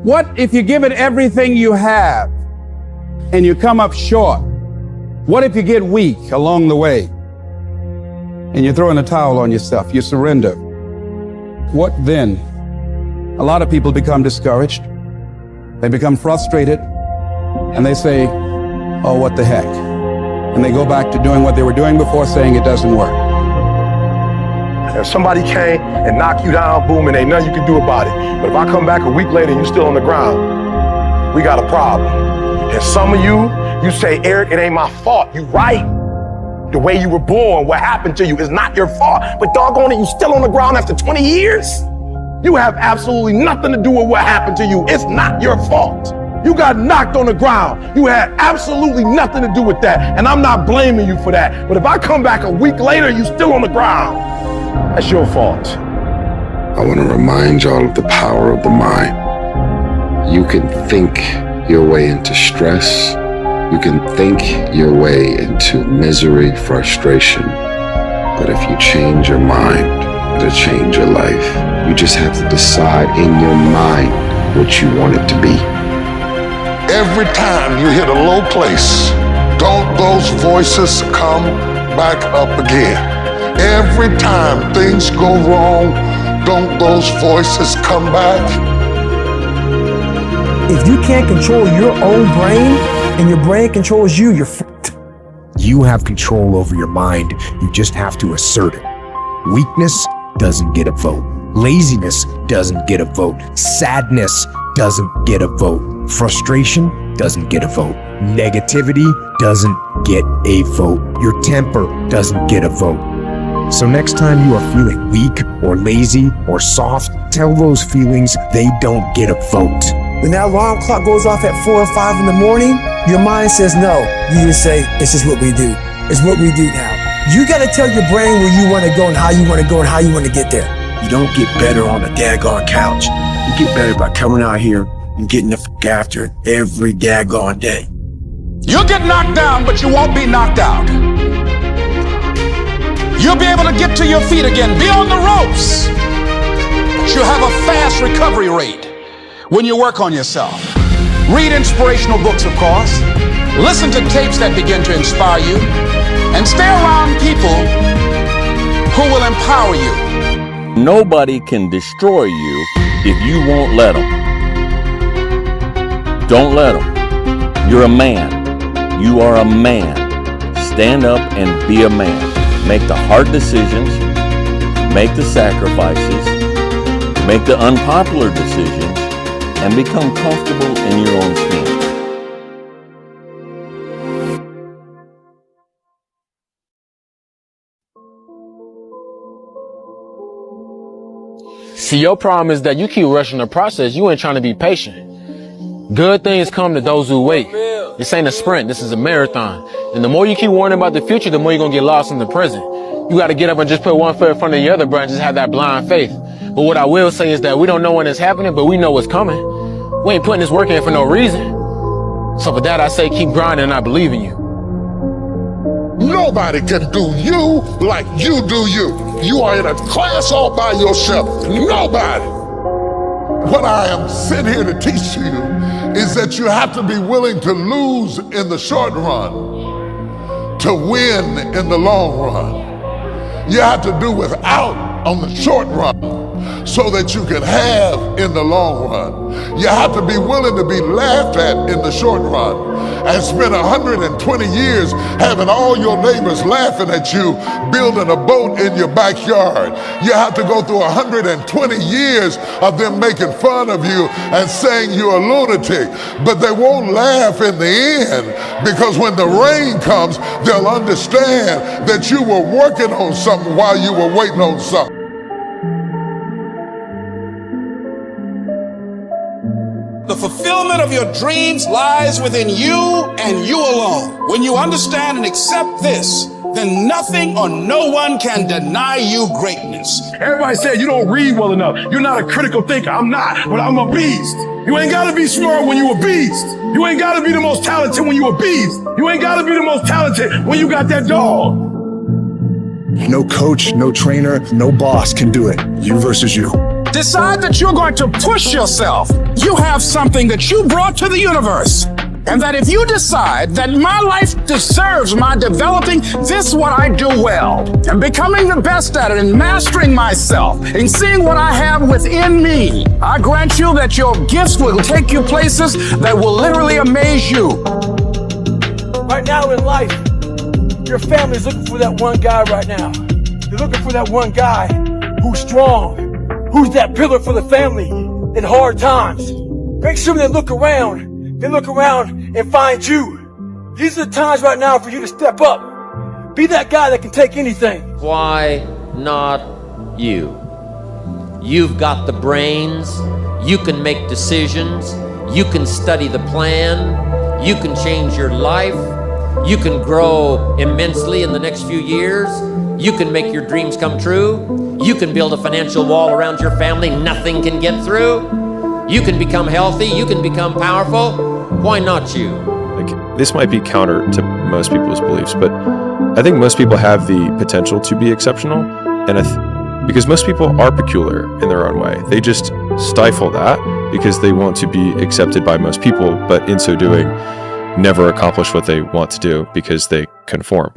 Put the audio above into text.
What if you give it everything you have and you come up short? What if you get weak along the way and you throw in a towel on yourself, you surrender? What then? A lot of people become discouraged. They become frustrated and they say, oh, what the heck? And they go back to doing what they were doing before, saying it doesn't work. If somebody came and knocked you down, boom, and ain't nothing you can do about it. But if I come back a week later and you're still on the ground, we got a problem. And some of you say, Eric, it ain't my fault. You right. The way you were born, what happened to you is not your fault. But doggone it, you still on the ground after 20 years? You have absolutely nothing to do with what happened to you. It's not your fault. You got knocked on the ground. You had absolutely nothing to do with that. And I'm not blaming you for that. But if I come back a week later, you still on the ground, that's your fault. I want to remind y'all of the power of the mind. You can think your way into stress. You can think your way into misery, frustration. But if you change your mind, it'll change your life. You just have to decide in your mind what you want it to be. Every time you hit a low place, don't those voices come back up again? Every time things go wrong, don't those voices come back? If you can't control your own brain and your brain controls you, you're fucked. You have control over your mind. You just have to assert it. Weakness doesn't get a vote. Laziness doesn't get a vote. Sadness doesn't get a vote. Frustration doesn't get a vote. Negativity doesn't get a vote. Your temper doesn't get a vote. So next time you are feeling weak or lazy or soft, tell those feelings they don't get a vote. When that alarm clock goes off at 4 or 5 in the morning, your mind says no. You just say, it's just what we do. It's what we do now. You gotta tell your brain where you wanna go and how you wanna go and how you wanna get there. You don't get better on a daggone couch. You get better by coming out here and getting the fuck after it every daggone day. You'll get knocked down, but you won't be knocked out. You'll be able to get to your feet again, be on the ropes. But you'll have a fast recovery rate when you work on yourself. Read inspirational books, of course. Listen to tapes that begin to inspire you. And stay around people who will empower you. Nobody can destroy you if you won't let them. Don't let them. You're a man. You are a man. Stand up and be a man. Make the hard decisions. Make the sacrifices. Make the unpopular decisions. And become comfortable in your own skin. See, your problem is that you keep rushing the process. You ain't trying to be patient. Good things come to those who wait. This ain't a sprint. This is a marathon. And the more you keep worrying about the future, the more you're going to get lost in the present. You got to get up and just put one foot in front of the other, bro, and just have that blind faith. But what I will say is that we don't know when it's happening, but we know what's coming. We ain't putting this work in for no reason. So for that, I say keep grinding and I believe in you. Nobody can do you like you do you. You are in a class all by yourself. Nobody. What I am sitting here to teach you is that you have to be willing to lose in the short run to win in the long run. You have to do without on the short run so that you can have in the long run. You have to be willing to be laughed at in the short run and spend 120 years having all your neighbors laughing at you building a boat in your backyard. You have to go through 120 years of them making fun of you and saying you're a lunatic, but they won't laugh in the end because when the rain comes, they'll understand that you were working on something while you were waiting on something. The fulfillment of your dreams lies within you and you alone. When you understand and accept this, then nothing or no one can deny you greatness. Everybody said you don't read well enough. You're not a critical thinker. I'm not, but I'm a beast. You ain't gotta be smart when you a beast. You ain't gotta be the most talented when you a beast. You ain't gotta be the most talented when you got that dog. No coach, no trainer, no boss can do it. You versus you. Decide that you're going to push yourself. You have something that you brought to the universe. And that if you decide that my life deserves my developing this what I do well, and becoming the best at it, and mastering myself, and seeing what I have within me, I grant you that your gifts will take you places that will literally amaze you. Right now in life, your family's looking for that one guy right now. They're looking for that one guy who's strong, who's that pillar for the family in hard times. Make sure they look around. They look around and find you. These are the times right now for you to step up. Be that guy that can take anything. Why not you? You've got the brains. You can make decisions. You can study the plan. You can change your life. You can grow immensely in the next few years. You can make your dreams come true. You can build a financial wall around your family nothing can get through. You can become healthy, you can become powerful. Why not you? Like, this might be counter to most people's beliefs, but I think most people have the potential to be exceptional, and because most people are peculiar in their own way. They just stifle that because they want to be accepted by most people, but in so doing, never accomplish what they want to do because they conform.